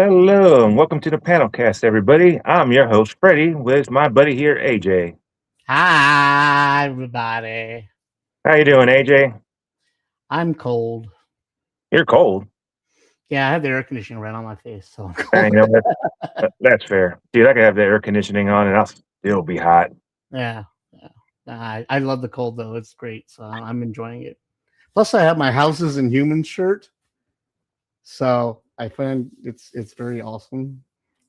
Hello and welcome to the PanelCast, everybody. I'm your host, Freddie, with my buddy here, AJ. Hi, everybody. How you doing, AJ? I'm cold. You're cold. Yeah, I have the air conditioning right on my face, so I'm You cold. know that's fair, dude. I could have the air conditioning on and I'll still be hot. Yeah. I love the cold though. It's great, so I'm enjoying it. Plus, I have my Houses and Humans shirt, so I find it's very awesome,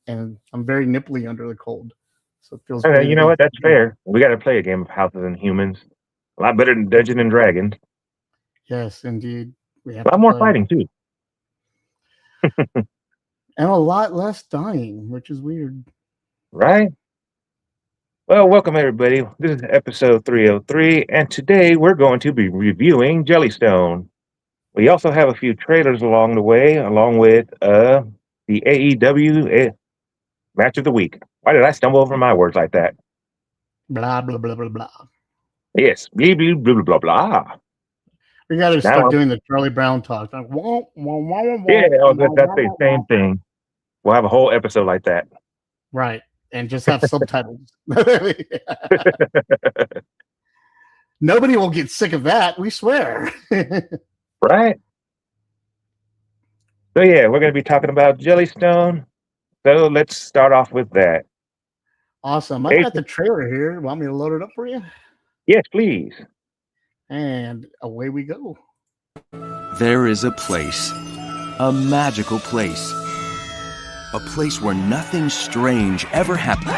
and I'm very nipply under the cold, so it feels Okay, very you know good. what? That's fair. We got to play a game of Houses and Humans. A lot better than Dungeons and Dragons. Yes, indeed, we A have lot to more play, fighting too. and a lot less dying, which is weird. Right? Well, welcome everybody. This is episode 303, and today we're going to be reviewing Jellystone. We also have a few trailers along the way, along with the AEW match of the week. Why did I stumble over my words like that? Blah blah blah blah blah. Yes, blah blah blah blah blah. We got to start Now, doing the Charlie Brown talk. Like, wah, wah, wah, wah, yeah, wah, wah, that's wah, the wah, wah. same thing. We'll have a whole episode like that. Right. And just have subtitles. Nobody will get sick of that. We swear. Right? So yeah, we're going to be talking about Jellystone. So let's start off with that. Awesome. I've got the trailer here. Want me to load it up for you? Yes, please. And away we go. There is a place, a magical place, a place where nothing strange ever happens.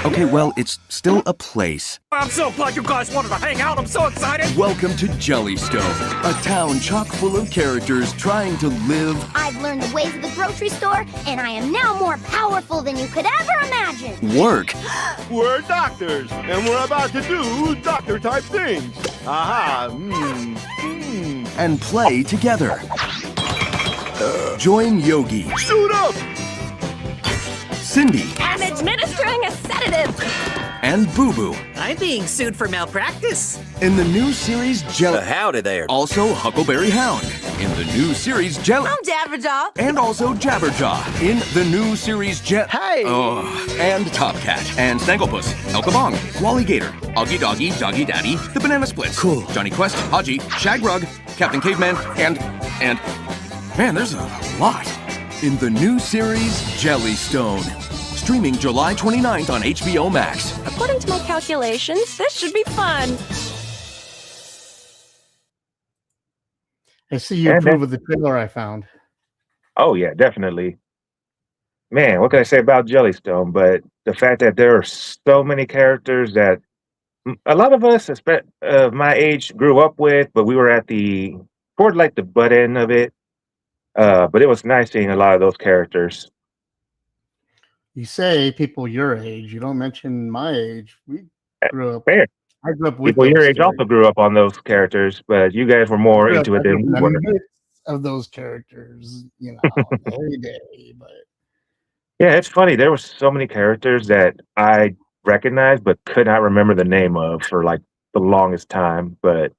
Okay, well, it's still a place. I'm so glad you guys wanted to hang out. I'm so excited. Welcome to Jellystone, a town chock full of characters trying to live. I've learned the ways of the grocery store, and I am now more powerful than you could ever imagine. Work. We're doctors, and we're about to do doctor-type things. Aha, And play together. Join Yogi, Suit up! Cindy, I'm administering a sedative. and Boo Boo I'm being sued for malpractice. in the new series Howdy there. Also Huckleberry Hound in the new series Jelly. I'm Jabberjaw. And also Jabberjaw in the new series Hey! And Topcat, and Snagglepuss, El Kabong, Wally Gator, Augie Doggy, Doggy Daddy, the Banana Splits, Cool. Johnny Quest, Haji, Shag Rug, Captain Caveman, and man, there's a lot. In the new series Jellystone, streaming July 29th on HBO Max. According to my calculations, this should be fun. I see you approve of the trailer I found. Oh yeah, definitely. Man, what can I say about Jellystone? But the fact that there are so many characters that a lot of us, my age, grew up with, but we were toward like the butt end of it. But it was nice seeing a lot of those characters. You say people your age. You don't mention my age. We grew up. Fair. I grew up with People your those age also stories. grew up on those characters, but you guys were more I grew into it up than in we the were. midst of those characters, every day. But Yeah, it's funny. There were so many characters that I recognized but could not remember the name of for like the longest time. But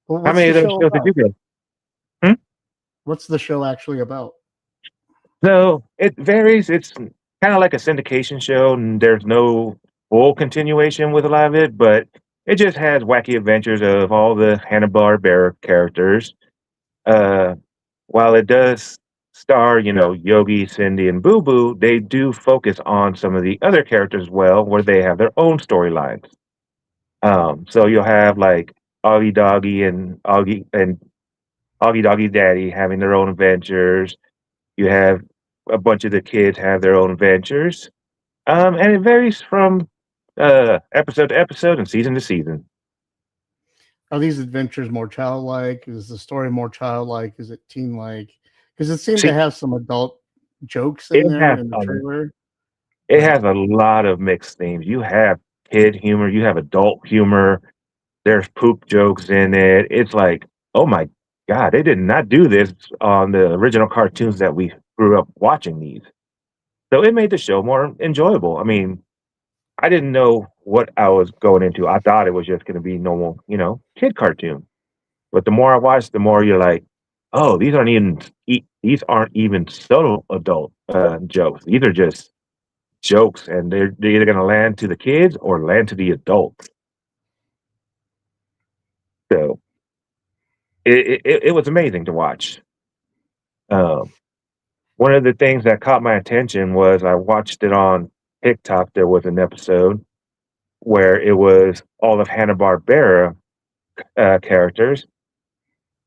well, how what's many the of those show shows did about? you get? What's the show actually about? So it varies. It's kind of like a syndication show, and there's no full continuation with a lot of it, but it just has wacky adventures of all the Hanna-Barbera characters. While it does star, Yogi, Cindy, and Boo Boo, they do focus on some of the other characters as well, where they have their own storylines. So you'll have like Augie Doggy and Augie Doggy Daddy having their own adventures. You have a bunch of the kids have their own adventures. And it varies from episode to episode and season to season. Are these adventures more childlike? Is the story more childlike? Is it teen-like? Because it seems See, to have some adult jokes in it there has in the trailer. it has a lot of mixed themes. You have kid humor, you have adult humor. There's poop jokes in it. It's like, oh my God, they did not do this on the original cartoons that we grew up watching these. So it made the show more enjoyable. I mean, I didn't know what I was going into. I thought it was just going to be normal, kid cartoon. But the more I watch, the more you're like, oh, these aren't even subtle adult jokes. These are just jokes, and they're either going to land to the kids or land to the adults. So it was amazing to watch. Um, One of the things that caught my attention was I watched it on TikTok. There was an episode where it was all of Hanna-Barbera characters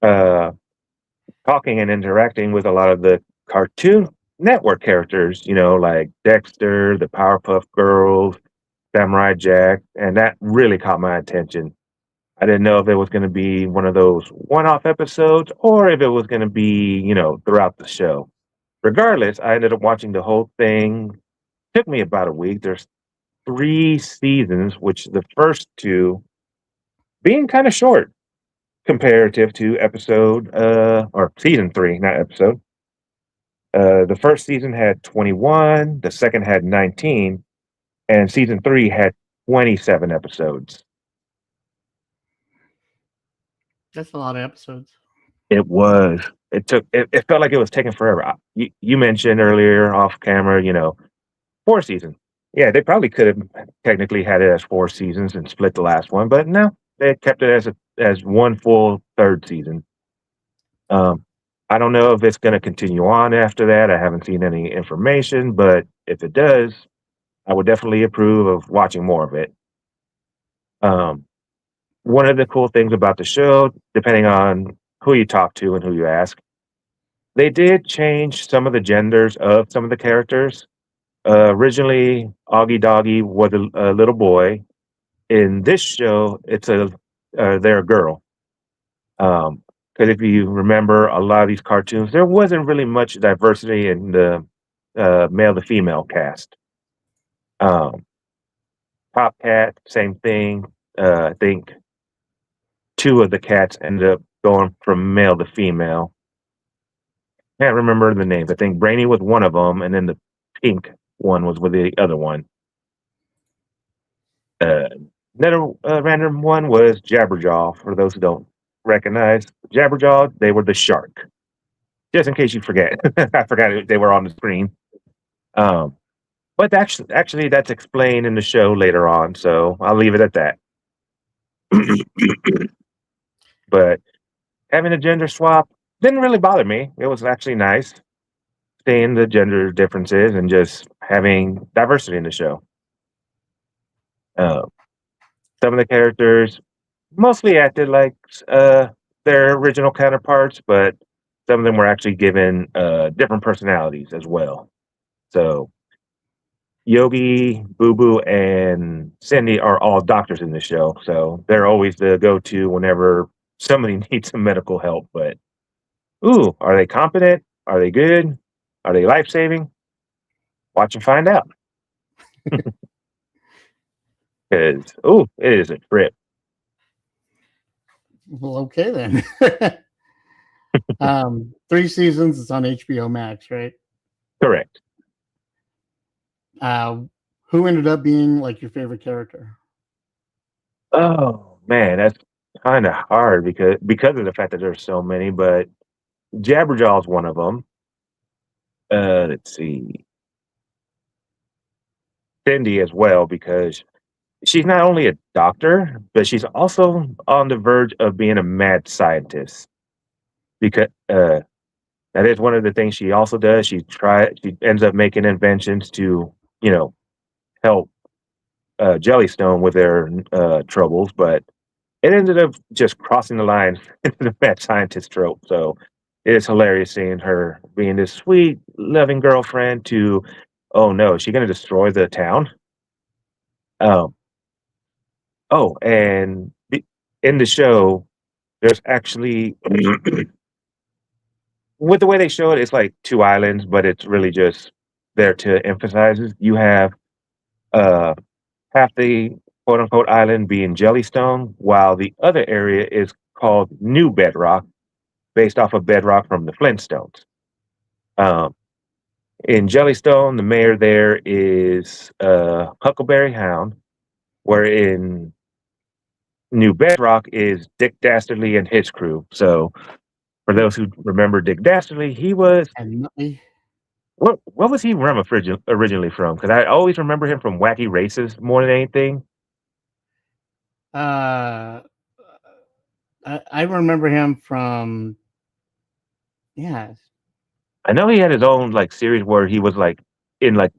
uh, talking and interacting with a lot of the Cartoon Network characters, like Dexter, the Powerpuff Girls, Samurai Jack, and that really caught my attention. I didn't know if it was going to be one of those one-off episodes or if it was going to be, throughout the show. Regardless, I ended up watching the whole thing. Took me about a week. There's 3 seasons, which the first two being kind of short comparative to episode or season 3, not episode. The first season had 21, the second had 19, and season 3 had 27 episodes. That's a lot of episodes. It was. It felt like it was taking forever. You mentioned earlier off camera, 4 seasons. Yeah, they probably could have technically had it as 4 seasons and split the last one, but no, they kept it as one full third season. I don't know if it's going to continue on after that. I haven't seen any information, but if it does, I would definitely approve of watching more of it. One of the cool things about the show, depending on who you talk to and who you ask, they did change some of the genders of some of the characters. Originally, Augie Doggy was a little boy. In this show, they're a girl. Because if you remember a lot of these cartoons, there wasn't really much diversity in the male to female cast. Top Cat, same thing. I think 2 of the cats ended up going from male to female. Can't remember the names. I think Brainy was one of them, and then the pink one was with the other one. Another random one was Jabberjaw. For those who don't recognize Jabberjaw, they were the shark. Just in case you forget, I forgot they were on the screen. But actually, that's explained in the show later on, so I'll leave it at that. But having a gender swap didn't really bother me. It was actually nice seeing the gender differences and just having diversity in the show. Some of the characters mostly acted like their original counterparts, but some of them were actually given different personalities as well. So Yogi, Boo Boo, and Cindy are all doctors in the show, so they're always the go-to whenever somebody needs some medical help. But ooh, are they competent? Are they good? Are they life-saving? Watch and find out. Because it is a trip. Well, okay then. 3 seasons. It's on HBO Max, right? Correct. Who ended up being like your favorite character? Oh man, that's kind of hard because of the fact that there's so many. But Jabberjaw is one of them. Let's see, Cindy as well, because she's not only a doctor, but she's also on the verge of being a mad scientist. Because that is one of the things she also does. She ends up making inventions to, help Jellystone with their troubles, but it ended up just crossing the line into the mad scientist trope. So it is hilarious seeing her being this sweet, loving girlfriend to, oh no, is she going to destroy the town? And in the show, there's actually, with the way they show it, it's like 2 islands, but it's really just there to emphasize it. You have half the quote unquote island being Jellystone, while the other area is called New Bedrock, based off of bedrock from the Flintstones. In Jellystone, the mayor there is Huckleberry Hound, where in New Bedrock is Dick Dastardly and his crew. So for those who remember Dick Dastardly, he was And Nutley. what was he originally from? Because I always remember him from Wacky Races more than anything. Uh, I remember him from, yeah. I know he had his own like series where he was like in like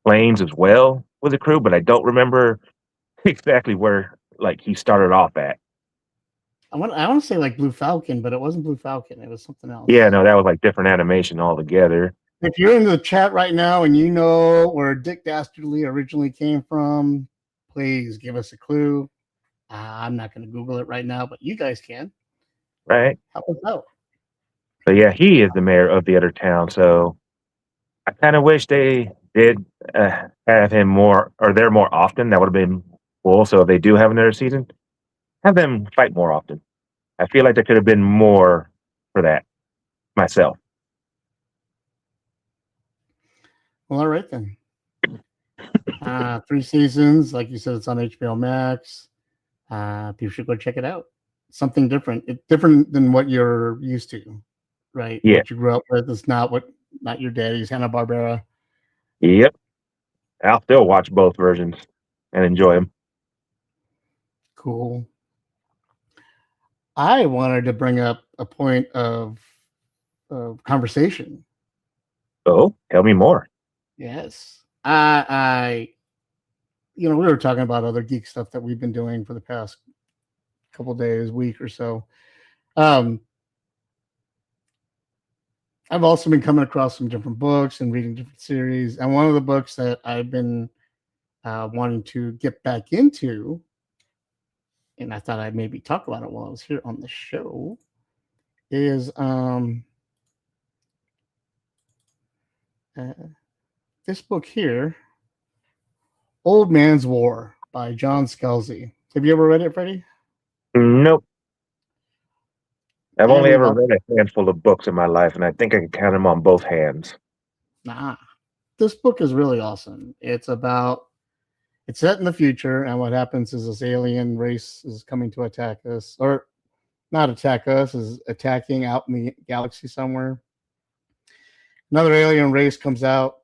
planes as well with the crew, but I don't remember exactly where like he started off at. I want to say like Blue Falcon, but it wasn't Blue Falcon. It was something else. Yeah, no, that was like different animation altogether. If you're in the chat right now and you know where Dick Dastardly originally came from, please give us a clue. I'm not going to Google it right now, but you guys can. Right. Help us out. But yeah, he is the mayor of the other town. So I kind of wish they did have him more or there more often. That would have been cool. So if they do have another season, have them fight more often. I feel like there could have been more for that myself. Well, all right then. 3 seasons, like you said, it's on HBO Max. People should go check it out. Something different. It's different than what you're used to, right? Yeah. What you grew up with is not your daddy's Hanna-Barbera. Yep. I'll still watch both versions and enjoy them. Cool. I wanted to bring up a point of conversation. Oh, tell me more. Yes. I we were talking about other geek stuff that we've been doing for the past couple days, week or so. I've also been coming across some different books and reading different series. And one of the books that I've been wanting to get back into, and I thought I'd maybe talk about it while I was here on the show, is this book here, Old Man's War by John Scalzi. Have you ever read it, Freddie? Nope. I've I only read ever about- read a handful of books in my life, and I think I can count them on both hands. Nah. This book is really awesome. It's set in the future, and what happens is this alien race is coming to attack us, or not attack us, is attacking out in the galaxy somewhere. Another alien race comes out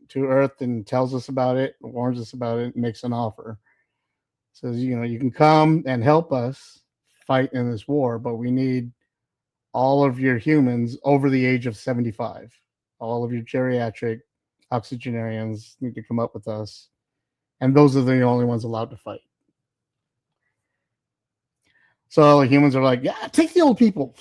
to Earth and tells us about it, warns us about it, and makes an offer. Says, you can come and help us fight in this war, but we need all of your humans over the age of 75. All of your geriatric oxygenarians need to come up with us. And those are the only ones allowed to fight. So the humans are like, yeah, take the old people,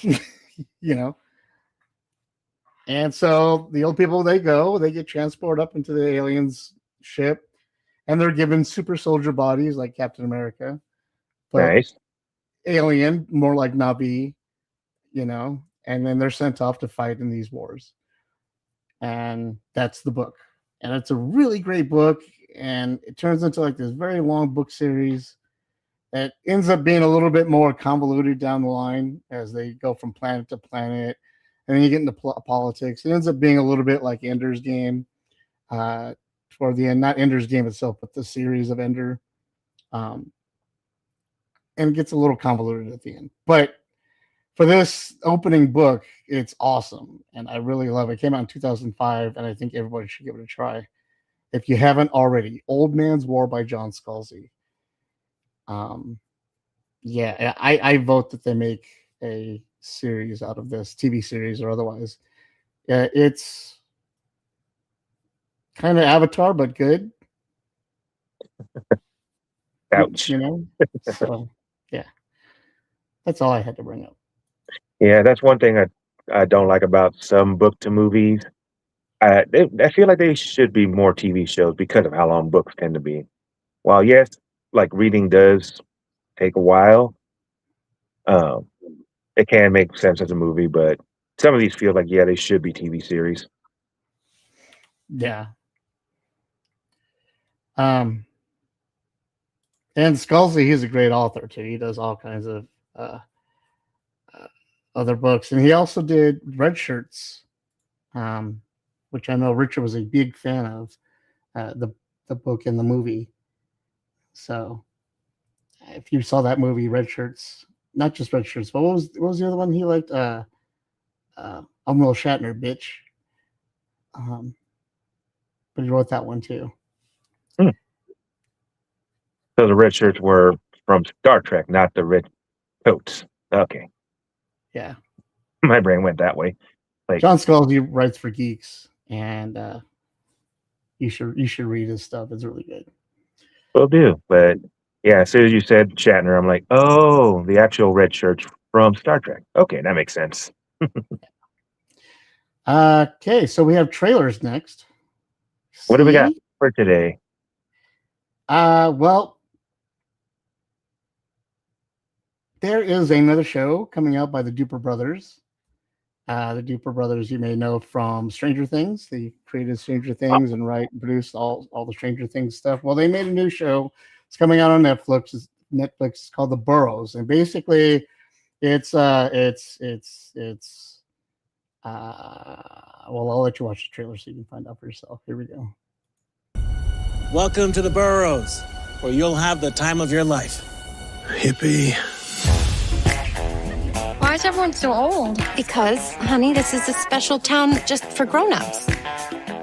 And so the old people, they get transported up into the aliens' ship, and they're given super soldier bodies like Captain America. But Nice. alien, more like Navi, and then they're sent off to fight in these wars. And that's the book. And it's a really great book. And it turns into like this very long book series that ends up being a little bit more convoluted down the line as they go from planet to planet. And then you get into politics. It ends up being a little bit like Ender's Game toward the end. Not Ender's Game itself, but the series of Ender. And it gets a little convoluted at the end. But for this opening book, it's awesome. And I really love it. It came out in 2005, and I think everybody should give it a try. If you haven't already, Old Man's War by John Scalzi. Yeah, I vote that they make a series out of this, TV series or otherwise. It's kind of Avatar, but good. Ouch. So, yeah. That's all I had to bring up. Yeah, that's one thing I don't like about some book to movies. I feel like they should be more TV shows because of how long books tend to be. While yes, like reading does take a while, it can make sense as a movie, but some of these feel like they should be TV series. Yeah. And Scalzi, he's a great author too. He does all kinds of other books, and he also did Red Shirts which I know Richard was a big fan of, the book and the movie. So if you saw that movie, Red Shirts, not just Red Shirts, but what was the other one he liked? I'm Will Shatner, bitch. But he wrote that one too. So the red shirts were from Star Trek, not the red coats. Okay. Yeah. My brain went that way. Like, John Scalzi writes for geeks, and you should read his stuff. It's really good. will do. But yeah, as soon as you said Shatner, I'm like, oh, the actual red shirts from Star Trek. Okay, that makes sense. Okay, so we have trailers next. What do we got See? for today? Well, there is another show coming out by the Duper Brothers. The Duper Brothers, you may know from Stranger Things. They created Stranger Things and produced all the Stranger Things stuff. Well, they made a new show. It's coming out on Netflix. It's called The Burrows, and basically, it's well, I'll let you watch the trailer so you can find out for yourself. Here we go. Welcome to the Burrows, where you'll have the time of your life. Hippie. Why is everyone so old? Because, honey, this is a special town just for grown-ups.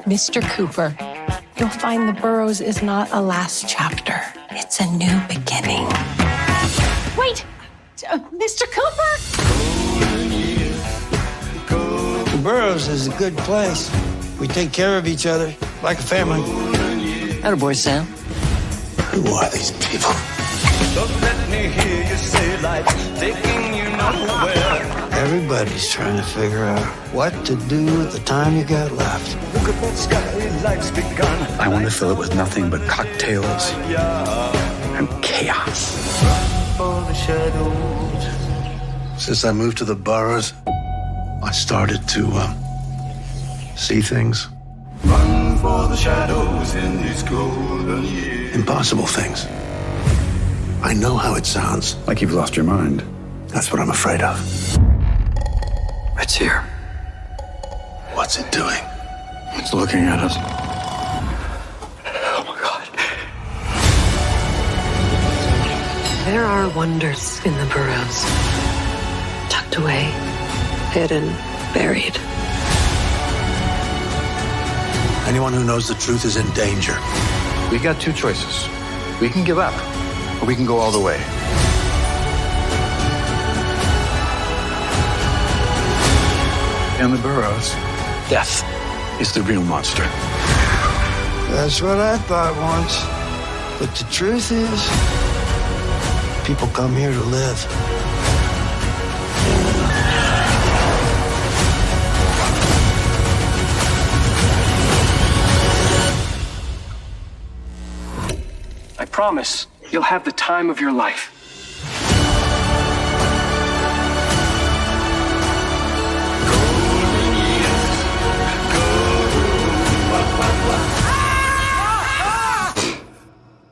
Mr. Cooper, you'll find the Burrows is not a last chapter. It's a new beginning. Wait! Mr. Cooper? The Burrows is a good place. We take care of each other like a family. Attaboy, Sam. Who are these people? Don't let me hear you say life's taking you nowhere. Everybody's trying to figure out what to do with the time you got left. Look at that sky, life's begun. I want to fill it with nothing but cocktails and chaos. For the shadows. Since I moved to the Burrows, I started to see things. Run for the shadows in these golden years. Impossible things. I know how it sounds. Like you've lost your mind. That's what I'm afraid of. It's here. What's it doing? It's looking at us. Oh my God. There are wonders in the Burrows. Tucked away, hidden, buried. Anyone who knows the truth is in danger. We've got two choices. We can give up, or we can go all the way. In the Burrows, death is the real monster. That's what I thought once. But the truth is, people come here to live. I promise you'll have the time of your life.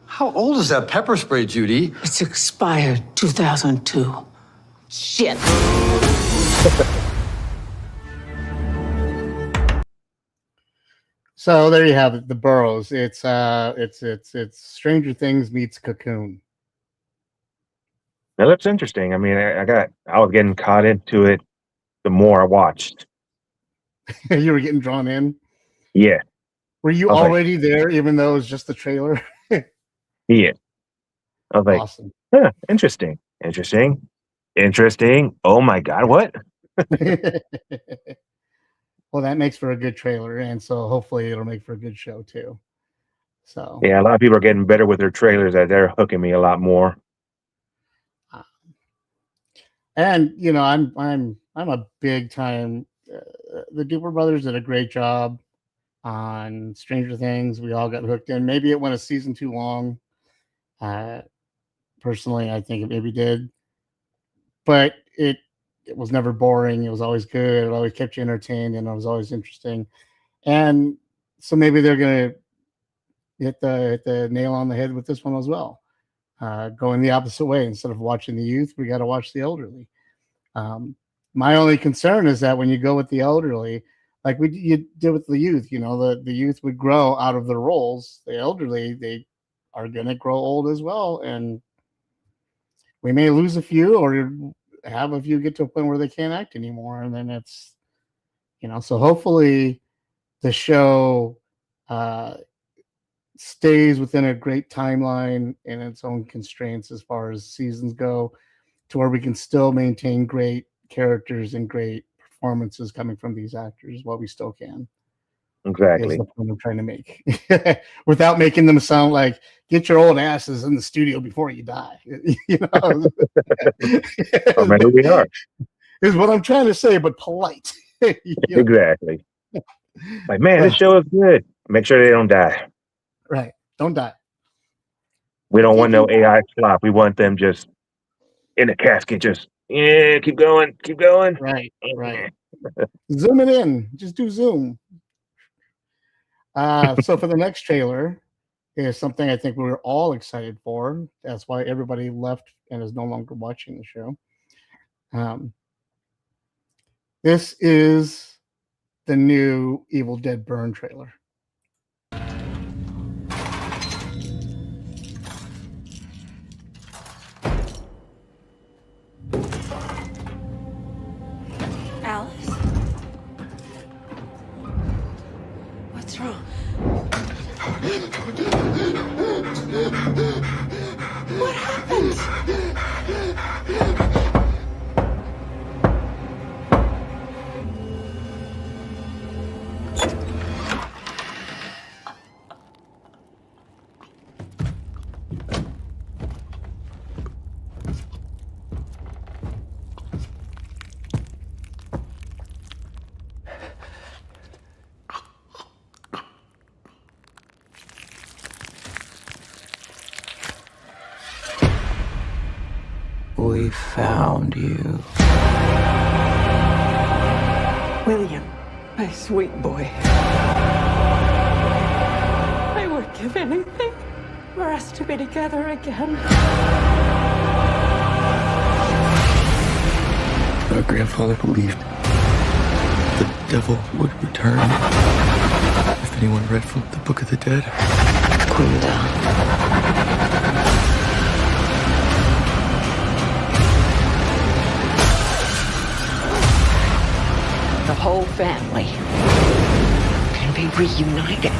How old is that pepper spray, Judy? It's expired 2002. Shit. So there you have it, The Burrows. It's Stranger Things meets Cocoon. Now that's interesting. I mean, I was getting caught into it the more I watched. You were getting drawn in. Yeah. Were you already there, even though it was just the trailer? Yeah. I was like, awesome. Huh, interesting. Oh my God, what? Well, that makes for a good trailer, and so hopefully it'll make for a good show too. So yeah, a lot of people are getting better with their trailers. That they're hooking me a lot more. And you know, I'm a big time. The Duper Brothers did a great job on Stranger Things. We all got hooked in. Maybe it went a season too long. Personally, I think it maybe did, but it was never boring. It was always good. It always kept you entertained, and it was always interesting. And so maybe they're gonna hit the nail on the head with this one as well. Going the opposite way. Instead of watching the youth, we got to watch the elderly. My only concern is that when you go with the elderly, like you did with the youth. The youth would grow out of their roles. The elderly, they are going to grow old as well, and we may lose a few or have a few get to a point where they can't act anymore, and then it's so hopefully the show stays within a great timeline and its own constraints as far as seasons go, to where we can still maintain great characters and great performances coming from these actors while we still can. Exactly. Is the point I'm trying to make, without making them sound like get your old asses in the studio before you die. Oh, man, who we are is what I'm trying to say, but polite. Exactly. Like, man, this show is good. Make sure they don't die. Right. Don't die. We don't want no AI slop. We want them just in a casket, just keep going. Right. Zoom it in. Just do zoom. So for the next trailer is something I think we were all excited for. That's why everybody left and is no longer watching the show. This is the new Evil Dead Burn trailer. Alice? What's wrong? What happened? We found you. William, my sweet boy. I would give anything for us to be together again. Our grandfather believed the devil would return if anyone read from the Book of the Dead. The whole family can be reunited.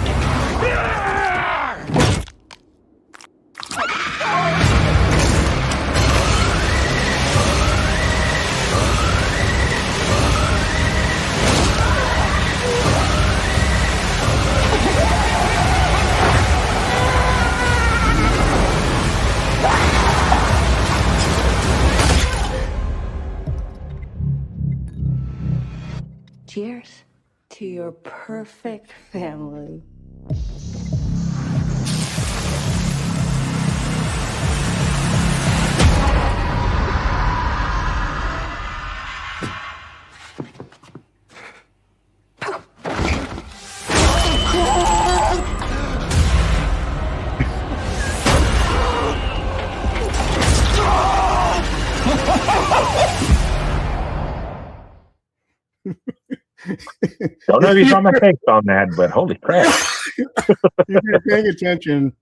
Cheers to your perfect family. Don't know if you saw my face on that, but holy crap. If you're paying attention,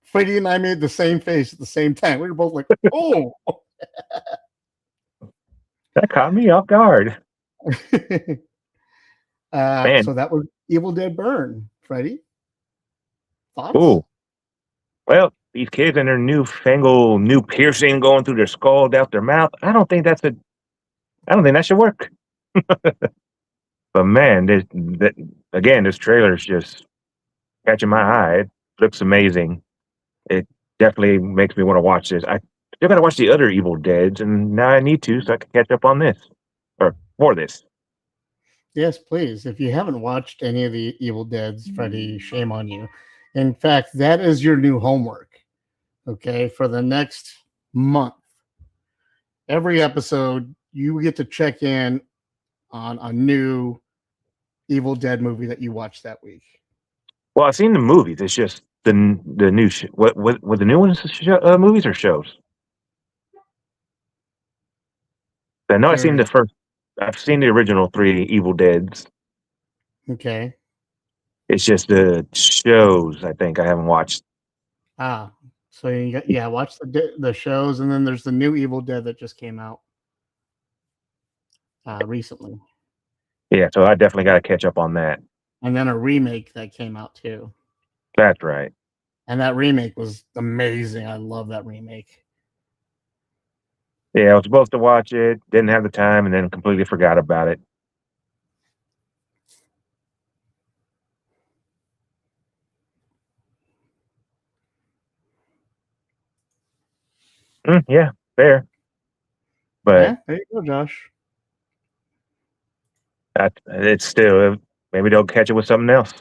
Freddie and I made the same face at the same time. We were both like, oh. That caught me off guard. So that was Evil Dead Burn. Freddie? Thoughts? Ooh. Well, these kids and their newfangled new piercing going through their skull out their mouth. I don't think that should work. But man, this trailer is just catching my eye. It looks amazing. It definitely makes me want to watch this. I still got to watch the other Evil Deads, and now I need to so I can catch up on this or for this. Yes, please. If you haven't watched any of the Evil Deads, Freddie, shame on you. In fact, that is your new homework. Okay, for the next month, every episode you get to check in on a new Evil Dead movie that you watched that week. Well, I've seen the movies. It's just the new what the new ones movies or shows? I know I've seen the original 3 Evil Deads. Okay. It's just the shows, I think, I haven't watched. So watch the shows, and then there's the new Evil Dead that just came out recently. Yeah, so I definitely got to catch up on that. And then a remake that came out too. That's right. And that remake was amazing. I love that remake. Yeah, I was supposed to watch it, didn't have the time, and then completely forgot about it. Yeah, fair. But there you go, Josh. it's still, maybe they'll catch it with something else.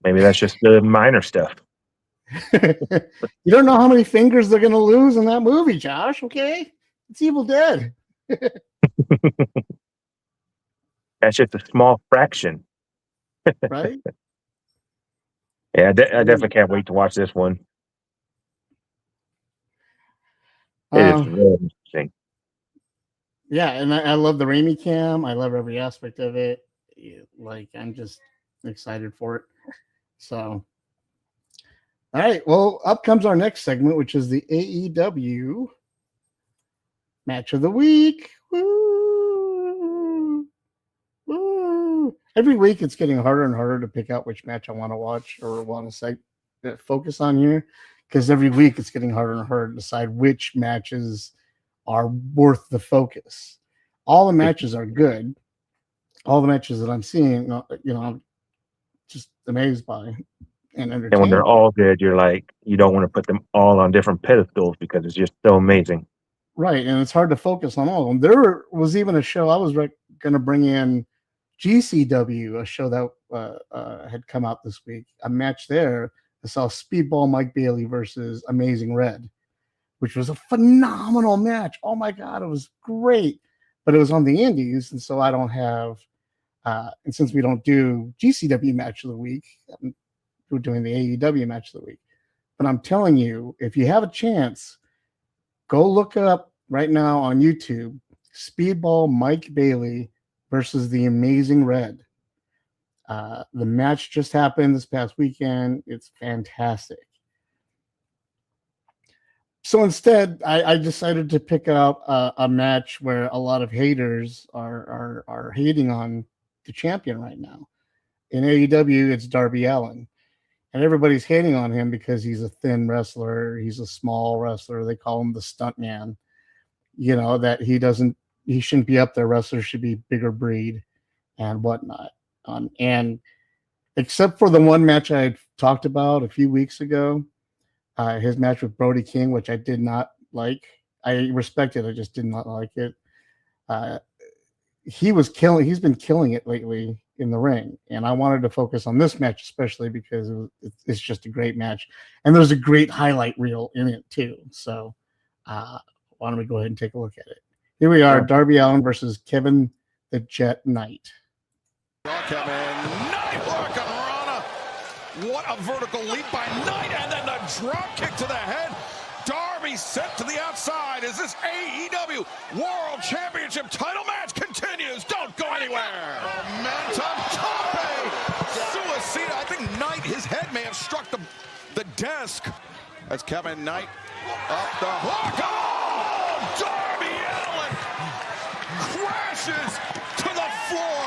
Maybe that's just the minor stuff. You don't know how many fingers they're going to lose in that movie, Josh, okay? It's Evil Dead. That's just a small fraction. Right? Yeah, I definitely can't wait to watch this one. It is really interesting. Yeah, and I love the Raimi cam. I love every aspect of it. Like, I'm just excited for it. So, all right. Well, up comes our next segment, which is the AEW Match of the Week. Woo! Woo! Every week, it's getting harder and harder to pick out which match I want to watch or want to focus on here, because every week it's getting harder and harder to decide which matches are worth the focus. All the matches are good. All the matches that I'm seeing, I'm just amazed by and entertained. And when they're all good, you're like, you don't want to put them all on different pedestals because it's just so amazing. Right, and it's hard to focus on all of them. There was even a show I was going to bring in, GCW, a show that had come out this week. A match there. I saw Speedball Mike Bailey versus Amazing Red, which was a phenomenal match. Oh my God, it was great. But it was on the indies, and so I don't have, and since we don't do GCW match of the week, we're doing the AEW match of the week. But I'm telling you, if you have a chance, go look up right now on YouTube, Speedball Mike Bailey versus the Amazing Red. The match just happened this past weekend. It's fantastic. So instead, I decided to pick out a match where a lot of haters are hating on the champion right now. In AEW, it's Darby Allin. And everybody's hating on him because he's a thin wrestler. He's a small wrestler. They call him the stunt man. That he shouldn't be up there. Wrestlers should be bigger breed and whatnot. And except for the one match I had talked about a few weeks ago, his match with Brody King, which I did not like. I respect it. I just did not like it. He's been killing it lately in the ring. And I wanted to focus on this match, especially because it's just a great match. And there's a great highlight reel in it too. So why don't we go ahead and take a look at it? Here we are, Darby Allin versus Kevin the Jet Knight. Kevin Knight, Hurricanrana. What a vertical leap by Knight, and then the drop kick to the head. Darby sent to the outside as this AEW World Championship title match continues. Don't go anywhere. Momentum, tope, suicide. I think Knight, his head may have struck the desk. That's Kevin Knight up the hook. Oh, Darby Allin crashes to the floor,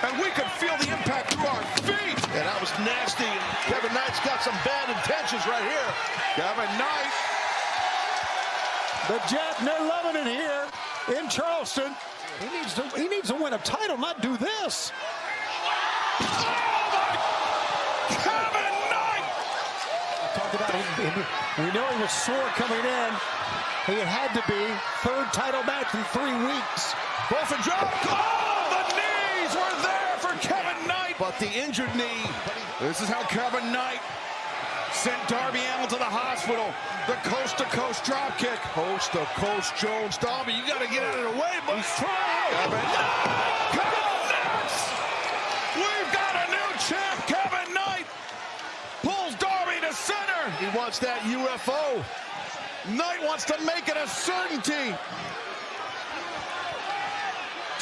and we could feel the impact through our feet. And that was nasty. Kevin Knight's got some bad intentions right here. Kevin Knight. The Jet, they're loving it here in Charleston. He needs to win a title, not do this. Kevin Knight! Talked about him. We know he was sore coming in. He had to be. Third title match in 3 weeks. Wilson drop. Oh, the knees were there for Kevin Knight. But the injured knee. This is how Kevin Knight sent Darby Allin to the hospital. The coast-to-coast drop kick. Coast-to-coast Jones. Darby, you got to get out of the way, but he's trying. Kevin Knight! Kevin Knight! We've got a new champ. Kevin Knight pulls Darby to center. He wants that UFO. Knight wants to make it a certainty.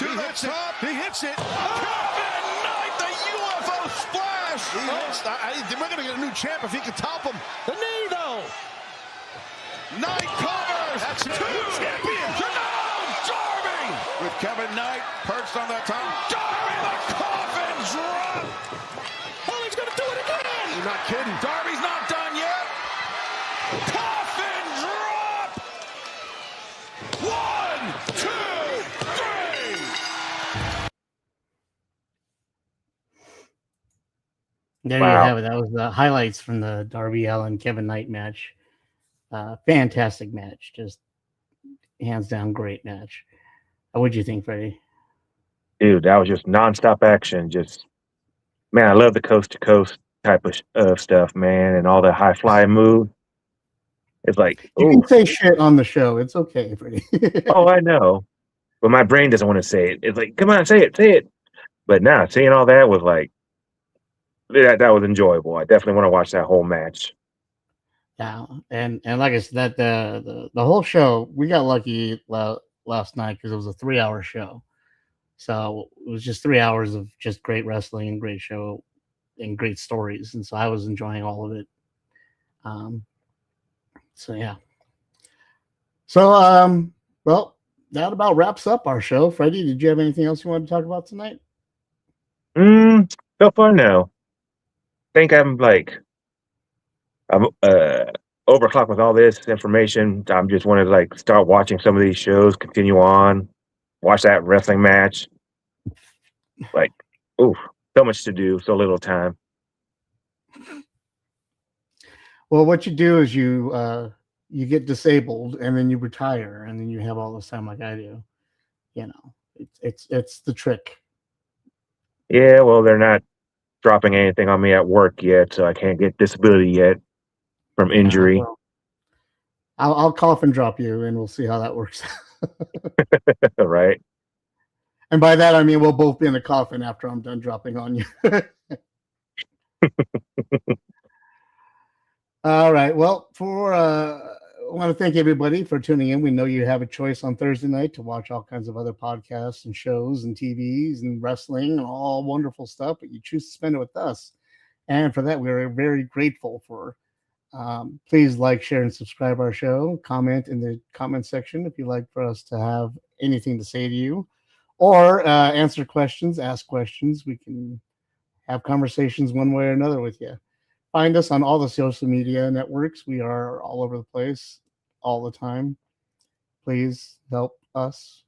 To the top. He hits it. Kevin Knight, the UFO splash. We're going to get a new champ if he can top him. The knee, though. Knight covers. That's two champions. Darby with Kevin Knight perched on that top. Darby, the coffin drop. Oh, he's going to do it again. You're not kidding. Darby's not done yet. Coffin drop. 1, 2, 3. There Wow. you have it. That was the highlights from the Darby Allin Kevin Knight match. Fantastic match. Just hands down great match. What'd you think, Freddie? Dude, that was just nonstop action. Just, man, I love the coast to coast type of stuff, man, and all the high flying moves. It's like, You ooh, can say shit on the show. It's okay, Freddie. oh, I know, but my brain doesn't want to say it. It's like, come on, say it. But now, seeing all that was like, that was enjoyable. I definitely want to watch that whole match. Yeah, and like I said, that the whole show, we got lucky last night because it was a 3-hour show. So it was just 3 hours of just great wrestling and great show and great stories, and so I was enjoying all of it. So yeah. So well, that about wraps up our show. Freddie, did you have anything else you wanted to talk about tonight? So far, no. I think I'm overclocked with all this information. I'm just want to like start watching some of these shows, continue on, watch that wrestling match. Like, ooh, so much to do, so little time. Well, what you do is you get disabled and then you retire and then you have all this time like I do. You know, it's the trick. Yeah, well, they're not dropping anything on me at work yet, so I can't get disability yet from injury. Well, I'll cough and drop you, and we'll see how that works. Right. And by that I mean we'll both be in a coffin after I'm done dropping on you. All right. Well, I want to thank everybody for tuning in. We know you have a choice on Thursday night to watch all kinds of other podcasts and shows and TVs and wrestling and all wonderful stuff, but you choose to spend it with us. And for that, we're very grateful for. Please like, share, and subscribe our show. Comment in the comment section if you'd like for us to have anything to say to you, or answer questions, ask questions. We can have conversations one way or another with you. Find us on all the social media networks. We are all over the place all the time. Please help us.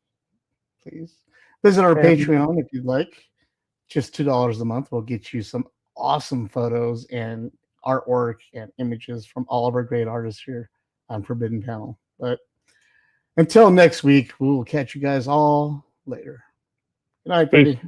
Please visit our Patreon if you'd like. Just $2 a month will get you some awesome photos and artwork and images from all of our great artists here on Forbidden Panel. But until next week, we will catch you guys all later. Good night, Freddie.